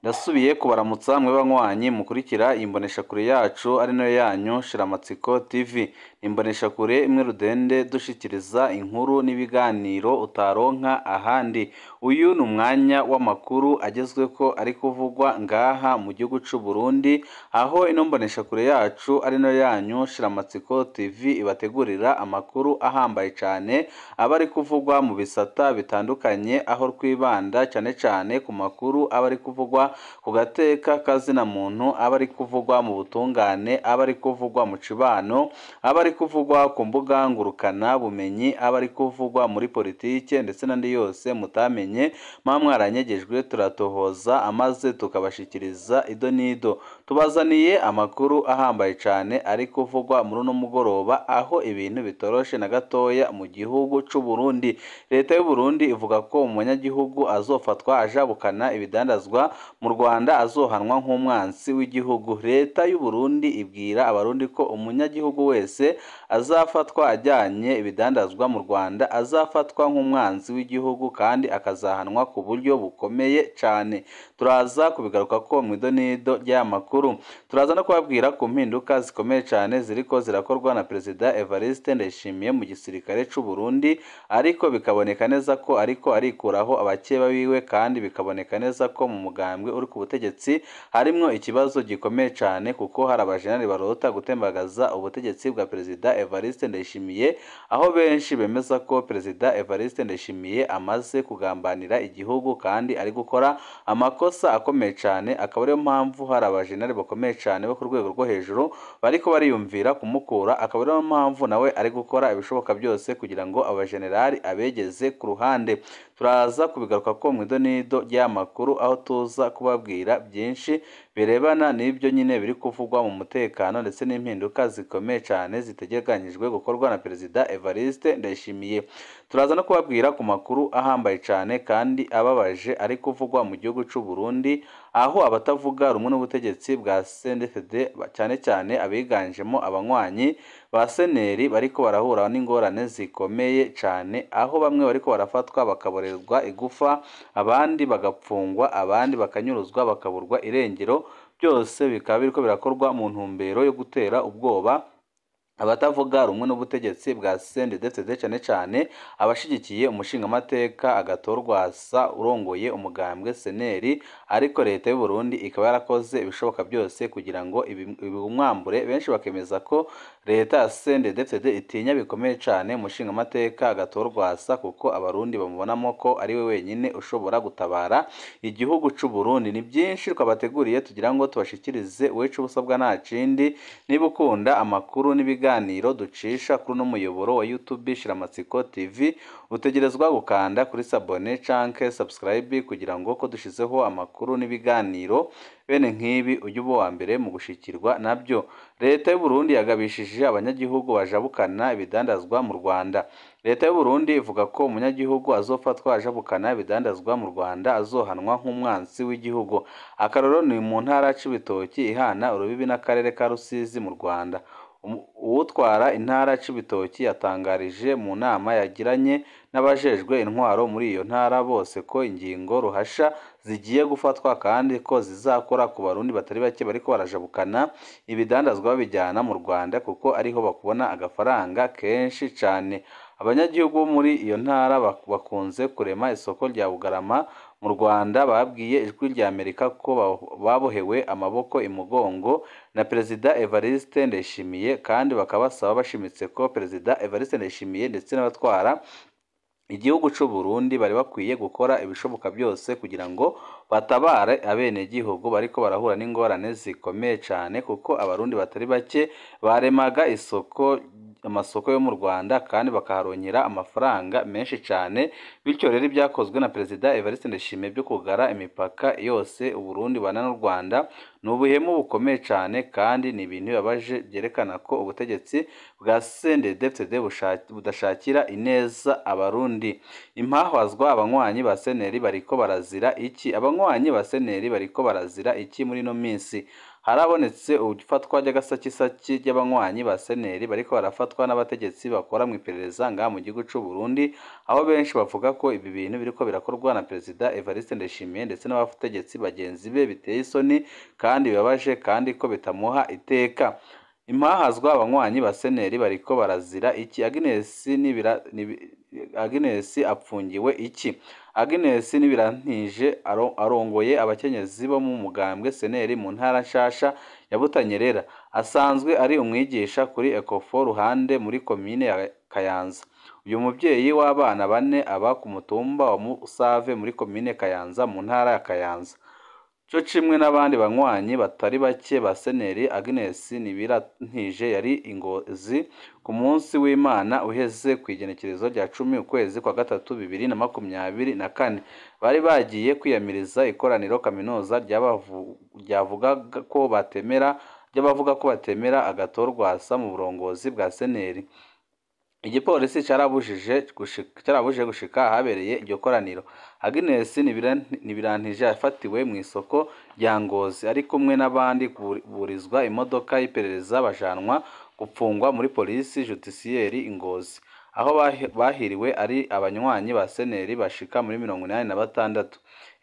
Ndasubiye kubaramutsa mwe banywanyi mukurikira imbonesha kure yacu ari nayo yanyu Shiramatsiko TV. Imbonesha kure imwe rudende dushikiriza inkuru n'ibiganiro utaronka ahandi. Uyu ni umwanya w'amakuru agezwe ko ari kuvugwa ngaha mu gihugu c'u Burundi, aho ino mbonesha kure yacu ari nayo yanyu Shiramatsiko TV ibategurira amakuru ahambaye cyane abari kuvugwa mu bisata bitandukanye, aho twibanda cyane ku makuru abari kuvugwa ku gateka kazina muntu, abari kuvugwa mu butungane, abari kuvugwa mu cibano, abari kuvugwa ku mbuga ngurukana bumenyi, abari kuvugwa muri politike ndetse n'andi yose mutamenye mwaranyegejwe turatohoza amaze tukabashikiriza ido nido. Tubazaniye amakuru ahambaye cyane ari kuvugwa muri uno mugoroba, aho ibintu bitoroshe na gatoya mu gihugu c'u Burundi. Leta y'u Burundi ivuga ko umunyagihugu azofatwa ajabukana ibidandazwa mu Rwanda azohanwa nk'umwansi w'igihugu. Leta y'u Burundi ibwira abarundi ko umunyagihugu wese azafatwa ajyanye ibidandazwa mu Rwanda azafatwa nk'umwansi w'igihugu kandi akazahanwa ku buryo bukomeye cyane. Turaza kubigaruka ko mu idonido ry'amakuru. Turaza no kubabwira ku mpinduka zikomeye cyane ziriko zirakorwa na Perezida Evariste Ndayishimiye mu gisirikare c'u Burundi, ariko bikaboneka neza ko ariko arikuraho abakeba biwe, kandi bikaboneka neza ko mu mugambwe uri ku butegetsi harimwo ikibazo gikomeye cyane, kuko hari abajenerali barota gutembagaza ubutegetsi bwa Perezida Evariste Ndayishimiye, aho benshi bemeza ko Perezida Evariste Ndayishimiye amaze kugambanira igihugu kandi ari gukora amakosa akomeye cyane. Akaba ariyo mpamvu hari abajenerali bakomeye cyane bo ku rwego rwo hejuru bariko bariyumvira kumukura. Akaba ariyo mpamvu nawe ari gukora ibishoboka byose kugira ngo abajenerali abegeze ku ruhande. Turaza kubigaruka ko mu idonido ry'amakuru, aho tuza kubabwira byinshi birebana n'ibyo nyine biri kuvugwa mu mutekano ndetse n'impinduka zikomeye cyane zitegekanyijwe gukorwa na Perezida Evariste Ndayishimiye. Turaza no kubabwira ku makuru ahambaye cyane kandi ababaje ari kuvugwa mu gihugu c'u Burundi, aho abatavuga rumwe n'ubutegetsi bwa CNDD cyane abiganjemo abanywanyi ba seneri bariko barahura n'ingorane zikomeye cyane, aho bamwe bariko barafatwa bakaborerwa igufa, abandi bagapfungwa, abandi bakanyuruzwa bakaburwa irengero. Byose bikaba biriko birakorwa mu ntumbero yo gutera ubwoba abatavuga rumwe n'ubutegetsi bwa CNDD cyane abashigikiye umushingamateka Rwasa urongoye umugambwe seneri. Ariko leta y'u Burundi ikaba yarakoze ibishoboka byose kugira ngo ibumwambure. Benshi bakemeza ko leta ya CNDD itinya bikomeye cyane umushingamateka Rwasa, kuko abarundi bamubonamo ko ari we wenyine ushobora gutabara igihugu c'u Burundi. Ni byinshi twabateguriye tugira ngo tubashikirize, wecu busabwa nta kindi. Niba ukunda amakuru n'ibiganiro ducisha kuri no muyoboro wa YouTube Shiramatsiko TV, utegerezwa gukanda kuri sabone canke subscribe kugira ngo ko dushizeho amakuru n'ibiganiro bene nk'ibi ujye uba wa mbere mu gushikirwa nabyo. Leta y'u Burundi yagabishije abanyagihugu bajabukana ibidandazwa mu Rwanda. Leta y'u Burundi ivuga ko umunyagihugu azofatwa ajabukana ibidandazwa mu Rwanda azohanwa nk'umwansi w'igihugu. Akaroro ni mu ntara c'Ibitoki ihana urubibi n'akarere ka Rusizi mu Rwanda. Uwutwara intara c'Ibitoki yatangarije mu nama yagiranye n'abajejwe intwaro muri iyo ntara bose ko ingingo ruhasha zigiye gufatwa, kandi ko zizakora ku barundi batari bake bariko barajabukana ibidandazwa babijyana mu Rwanda, kuko ariho bakubona agafaranga kenshi cyane. Abanyagihugu muri iyo ntara bakunze kurema isoko rya Bugarama mu Rwanda babwiye ijwi rya Amerika ko babohewe amaboko imugongo na Perezida Evariste Ndayishimiye, kandi bakabasaba bashimitse ko Perezida Evariste Ndayishimiye ndetse n'abatwara igihugu c'u Burundi bari bakwiye gukora ibishoboka byose kugira ngo batabare abenegihugu bariko barahura n'ingorane zikomeye cyane, kuko abarundi batari bake baremaga amasoko yo mu Rwanda kandi bakaharongera amafaranga menshi cyane. Bityo rero ibyakozwe na Perezida Evariste Ndayishimiye byo kugara imipaka yose u Burundi bana n'u Rwanda ni ubuhemu bukomeye cyane, kandi ni ibintu bibabaje byerekana ko ubutegetsi bwa CNDD budashakira ineza abarundi. Impahwazwa abanywanyi ba seneri bariko barazira iki? Abanywanyi ba seneri bariko barazira iki muri no minsi? harabonetse ufatwa ry'agasakisaki ry'abanywanyi ba seneri bariko barafatwa n'abategetsi bakora mu iperereza ngaha mu gihugu c'u Burundi, aho benshi bavuga ko ibi bintu biriko birakorwa na Perezida Evariste Ndayishimiye ndetse n'abategetsi bagenzi be biteye isoni kandi bibabaje kandi ko bitamuha iteka. Impahazwa abanywanyi ba seneri bariko barazira iki? Agnes apfungiwe iki? Agnes Nibirantije arongoye abakenyezi bo mu mugambwe seneri mu ntara nshasha ya Butanyerera, asanzwe ari umwigisha kuri Ecofo Ruhande muri komine ya Kayanza. Uyu muvyeyi w'abana bane aba ku mutumba wa Musave muri komine Kayanza mu ntara ya Kayanza. Cyo cimwe n'abandi banywanyi batari bake ba seneri, Agnes Nibirantije yari ingozi ku munsi w'Imana uheze kw'igenekerezo rya 10 ukwezi kwa gatatu 2024 bari bagiye kwiyamiriza ikoraniro kaminuza ryavuga ko batemera agatorwa Rwasa mu burongozi bwa seneri. Igipolisi carabujije gushika ahabereye iryo koraniro. Agnes Nibirantije yafatiwe mu isoko rya Ngozi ari kumwe n'abandi burizwa imodoka y'iperereza bajanwa gupfungwa muri polisi judiciaire Ngozi, aho bahiriwe ari abanywanyi ba seneri bashika muri 86.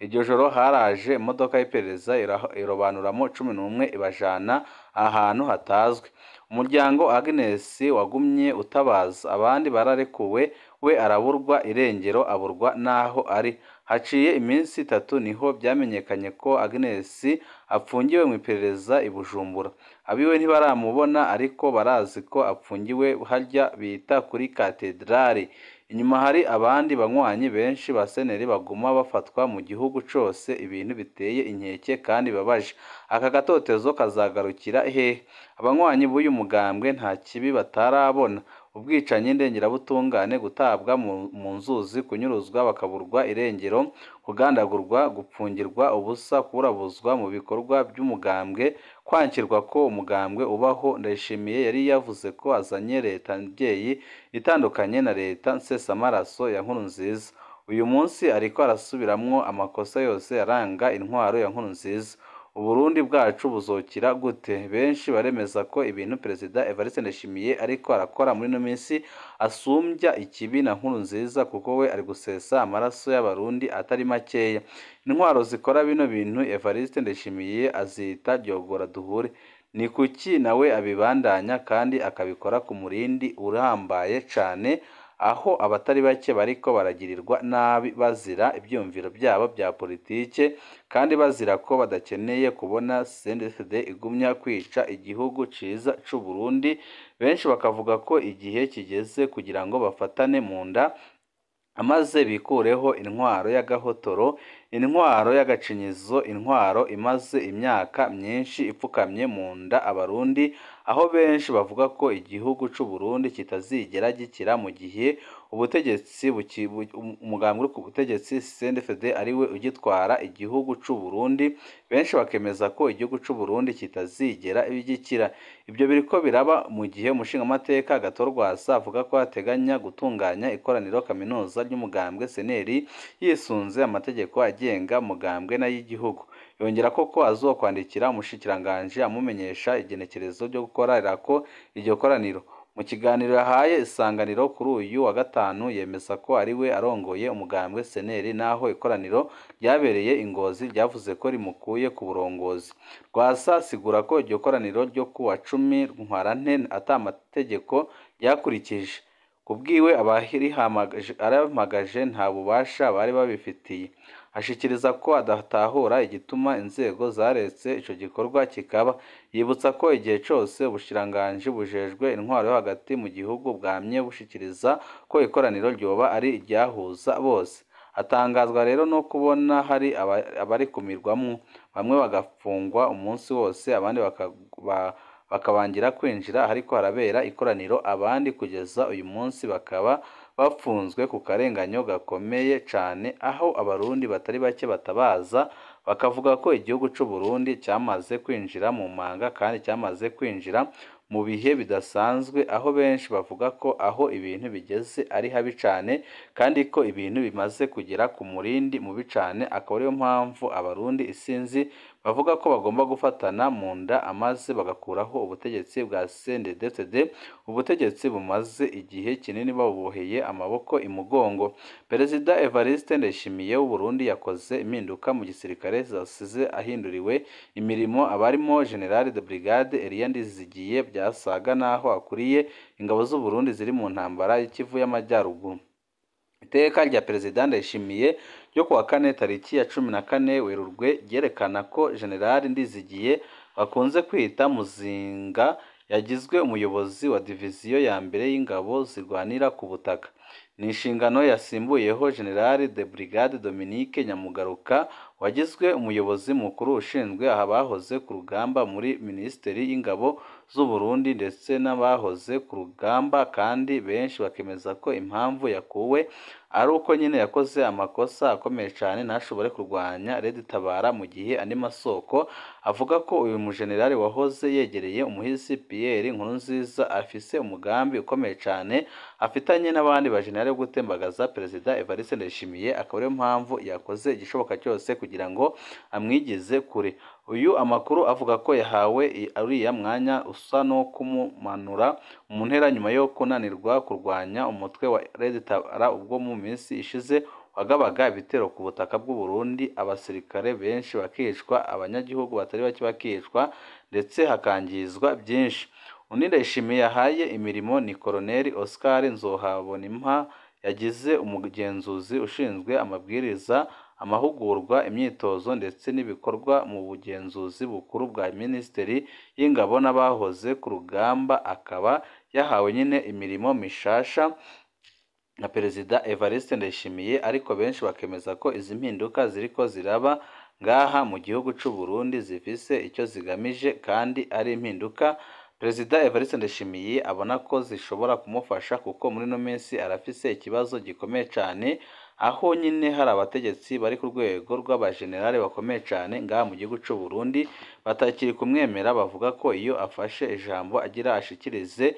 Iryo joro haraje imodoka y'iperereza irobanuramo 11 ibajana ahantu hatazwe. Umuryango Agnes wagumye utabaza, abandi bararekuwe, we araburwa irengero, aburwa naho ari. Haciye iminsi 3 niho byamenyekanye ko Agnes apfungiwe mu iperereza i Bujumbura. Abiwe ntibaramubona ariko barazi ko apfungiwe harya bita kuri katedrali. Inyuma hari abandi banywanyi benshi ba seneri baguma bafatwa mu gihugu cose, ibintu biteye inkeke kandi babaje. Aka gatotezo kazagarukira hehe? Abanywanyi b'uyu mugambwe nta kibi batarabona: ubwicanyi ndengerabutungane, gutabwa mu nzuzi, kunyuruzwa bakaburwa irengero, kugandagurwa, gupfungirwa ubusa, kurabuzwa mu bikorwa by'umugambwe, kwankirwa ko umugambwe ubaho. Ndayishimiye yari yavuze ko azanye leta mbyeyi itandukanye na leta nsesamaraso ya Nkurunziza. Uyu munsi ariko arasubiramwo amakosa yose yaranga intwaro ya Nkurunziza. Uburundi bwacu buzokira gute? Benshi baremeza ko ibintu Perezida Evariste Ndayishimiye ariko arakora muri no minsi asumbya ikibi na Nkurunziza, kuko we ari gusesa amaraso y'abarundi atari makeya. Intwaro zikora bino bintu Evariste Ndayishimiye azita ryogora duhure. Ni kuki nawe abibandanya kandi akabikora ku murindi urambaye cane, aho abatari bake bariko baragirirwa nabi bazira ibyumviro byabo bya politike kandi bazira ko badakeneye kubona CNDD igumya kwica igihugu ciza c'u Burundi. Benshi bakavuga ko igihe kigeze kugira ngo bafatane mu nda amaze bikureho intwaro y'agahotoro, intwaro y'agacinyizo, intwaro imaze imyaka myinshi ipfukamye mu nda abarundi, aho benshi bavuga ko igihugu c'u Burundi kitazigera gikira mu gihe umugambwe ku butegetsi CNDD ariwe ugitwara igihugu c'u Burundi. Benshi bakemeza ko igihugu c'u Burundi kitazigera bigikira. Ibyo biriko biraba mu gihe umushingamateka Rwasa avuga ko ateganya gutunganya ikoraniro kaminuza ry'umugambwe seneri yisunze amategeko agenga umugambwe n'ay'igihugu. Yongera ko azokwandikira umushikiranganje amumenyesha igenekerezo ryo gukorerako iryo koraniro. Mu kiganiro yahaye Isanganiro kuri uyu wa gatanu, yemeza ko ariwe arongoye umugambwe seneri naho ikoraniro ryabereye Ingozi ryavuze ko rimukuye ku burongozi. Rwasa asigura ko iryo koraniro ryo ku wa 10 Ntwarante atamategeko ryakurikije. Kubwiwe abahamagaje nta bubasha bari babifitiye. Ashikiriza ko adatahura igituma inzego zaretse ico gikorwa kikaba. Yibutsa ko igihe cose ubushiranganje bujejwe intwaro yo hagati mu gihugu bwamye bushikiriza ko ikoraniro ryoba ari iryahuza bose. Atangazwa rero no kubona hari abari kumirwamwo, bamwe bagafungwa umunsi wose, abandi bakabangira kwinjira hariko harabera ikoraniro, abandi kugeza uyu munsi bakaba bafunzwe ku karenganyo gakomeye cane, aho abarundi batari bake batabaza bakavuga ko igihugu c'u Burundi cyamaze kwinjira mu manga kandi cyamaze kwinjira mu bihe bidasanzwe, aho benshi bavuga ko aho ibintu bigeze ari habi cane kandi ko ibintu bimaze kugera ku murindi mubi cane. Akaba ariyo mpamvu abarundi isinzi bavuga ko bagomba gufatana mu nda amaze bagakuraho ubutegetsi bwa CNDD-FDD, ubutegetsi bumaze igihe kinini babuboheye amaboko imugongo. Perezida Evariste Ndayishimiye w'u Burundi yakoze impinduka mu gisirikare zasize ahinduriwe imirimo abarimo General de Brigade Elia Ndizigiye byasaga naho akuriye ingabo z'u Burundi ziri mu ntambara y'Ikivu y'Amajyaruguru. Iteka rya Perezida Ndayishimiye ryo kuwa kane tariki ya 14 Werurwe ryerekana ko General Ndizigiye bakunze kwita Muzinga yagizwe umuyobozi wa diviziyo ya mbere y'ingabo zirwanira ku butaka. Ni inshingano yasimbuyeho General de Brigade Dominique Nyamugaruka wagizwe umuyobozi mukuru ushinzwe abahoze ku rugamba muri Minisiteri y'Ingabo z'u Burundi ndetse n'abahoze ku rugamba, kandi benshi bakemeza ko impamvu yakuwe ari uko nyine yakoze amakosa akomeye cyane ntashobore kurwanya Red Tabara, mu gihe andi masoko avuga ko uyu mujenerali wahoze yegereye umuhisi Pierre Nkurunziza afise umugambi ukomeye cyane afitanye n'abandi bajenerali wo gutembagaza Perezida Evariste Ndayishimiye, akaba ariyo mpamvu yakoze igishoboka cyose kugira ngo amwigize kure. Uyu amakuru avuga ko yahawe uriya mwanya usa no kumumanura mu ntera nyuma yo kunanirwa kurwanya umutwe wa Red Tabara ubwo mu minsi ishize wagabaga ibitero ku butaka bw'u Burundi, abasirikare benshi bakicwa, abanyagihugu batari bake bakicwa ndetse hakangizwa byinshi. Undi Ndayishimiye yahaye imirimo ni Colonel Oscar Nzohabonimpa yagize umugenzuzi ushinzwe amabwiriza, amahugurwa, imyitozo ndetse n'ibikorwa mu bugenzuzi bukuru bwa Minisiteri y'Ingabo n'abahoze ku rugamba, akaba yahawe nyine imirimo mishasha na Perezida Evariste Ndayishimiye, ariko benshi bakemeza ko izi mpinduka ziriko ziraba ngaha mu gihugu cy'u Burundi zifise icyo zigamije kandi ari impinduka Perezida Evariste Ndayishimiye abona ko zishobora kumufasha, kuko muri no minsi arafise ikibazo gikomeye cyane, aho nyine hari abategetsi bari ku rwego rw'abajenerali bakomeye cyane ngaha mu gihugu cy'u Burundi batakiri kumwemera, bavuga ko iyo afashe ijambo agira ashikirize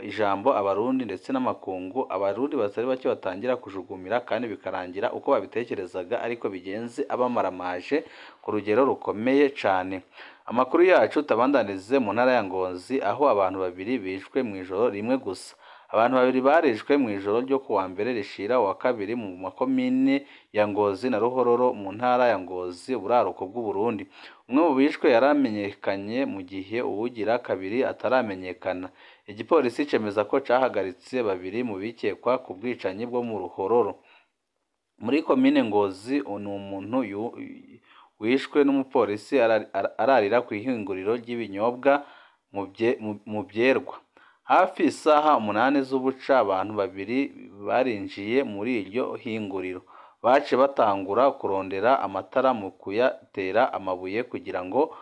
ijambo abarundi ndetse n'amakungu, abarundi batari bake batangira kujugumira kandi bikarangira uko babitekerezaga ariko bigenze abamaramaje ku rugero rukomeye cyane. Amakuru yacu tabandanize mu ntara ya Ngozi, aho abantu babiri bishwe mu ijoro rimwe gusa. Abantu babiri barishwe mu ijoro ryo kuwa mbere rishira wa kabiri mu makomine ya Ngozi na Ruhororo mu ntara ya Ngozi, uburaruko bw'u Burundi. Umwe mu bishwe yaramenyekanye mu gihe uwugira kabiri ataramenyekana. Igipolisi cemeza ko cahagaritse babiri mu bikekwa ku bwicanyi bwo mu Ruhororo. Muri komine Ngozi ni umuntu wishwe n'umupolisi ararira ku ihinguriro ry'ibinyobwa mu Byerwa. Hafi isaha 8 z'ubuca abantu babiri barinjiye muri iryo hinguriro, bace batangura kurondera amatara mu kuyatera amabuye kugira ngo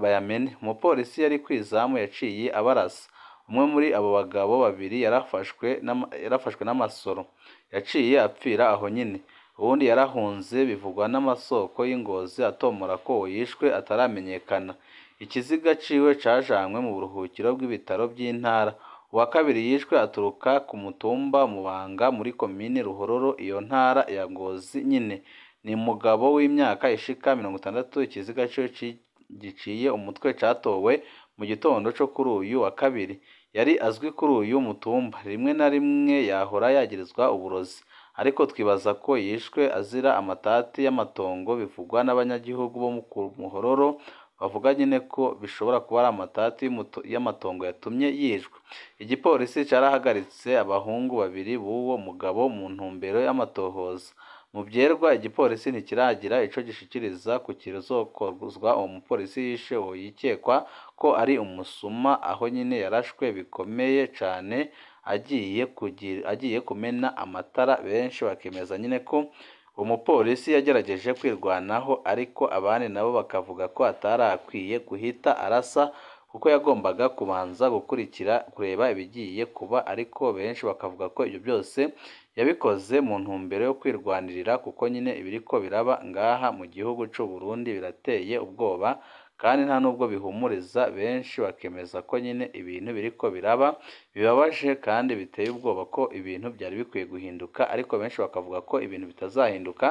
bayamene. Umupolisi yari kwizamu yaciye abarasa. Umwe muri abo bagabo babiri yarafashwe n'amasoro, yaciye apfira aho nyine. Ubundi yarahunze, bivugwa n'amasoko y'Ingozi atomora ko yishwe ataramenyekana. Ikiziga ciwe cajanwe mu buruhukiro bw'ibitaro by'intara. Uwa kabiri yishwe aturuka ku mutumba Mubanga muri komine Ruhororo, iyo ntara ya Ngozi nyine. Ni umugabo w'imyaka ishika 60. Ikiziga ciwe giciye umutwe catowe mu gitondo cyo kuri uyu wa kabiri. Yari azwi kuri uyu mutumba, rimwe na rimwe yahora yagirizwa uburozi, ariko twibaza ko yishwe azira amatati y'amatongo. Bivugwa n'abanyagihugu bo mu Muhororo, bavuga nyine ko bishobora kuba ari amatati y'amatongo yatumye yishwe. Igipolisi carahagaritse abahungu babiri b'uwo mugabo mu ntumbero y'amatohoza. Mu Byerwa igipolisi ntikiragira ico gishikiriza ku kizokorwa uwo mupolisi yishe uwo yikekwa ko ari umusuma, aho nyine yarashwe bikomeye cane agiye kumena amatara. Benshi bakemeza nyine ko umupolisi yagerageje kwirwanaho, ariko abandi nabo bakavuga ko atarakwiye guhita arasa, kuko yagombaga kubanza kureba ibigiye kuba, ariko benshi bakavuga ko ibyo byose yabikoze mu ntumbero yo kwirwanirira, kuko nyine ibiriko biraba ngaha mu gihugu cy'u Burundi birateye ubwoba kandi nta nubwo bihumuriza. Benshi bakemeza ko nyine ibintu biriko biraba bibabaje kandi biteye ubwoba ko ibintu byari bikwiye guhinduka, ariko benshi bakavuga ko ibintu bitazahinduka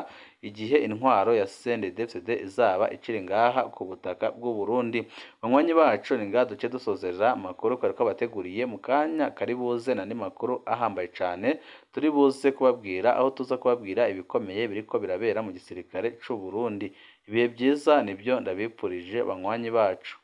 igihe intwaro ya CNDD-FDD izaba ikiri ngaha ku butaka bw'u Burundi. Banywanyi bacu ni ngaha duce dusozera amakuru twari twabateguriye, mu kanya kari buze n'andi makuru ahambaye cyane turi buze kubabwira, aho tuza kubabwira ibikomeye biriko birabera mu gisirikare c'u Burundi. Ibihe byiza nibyo ndabipfurije banywanyi bacu.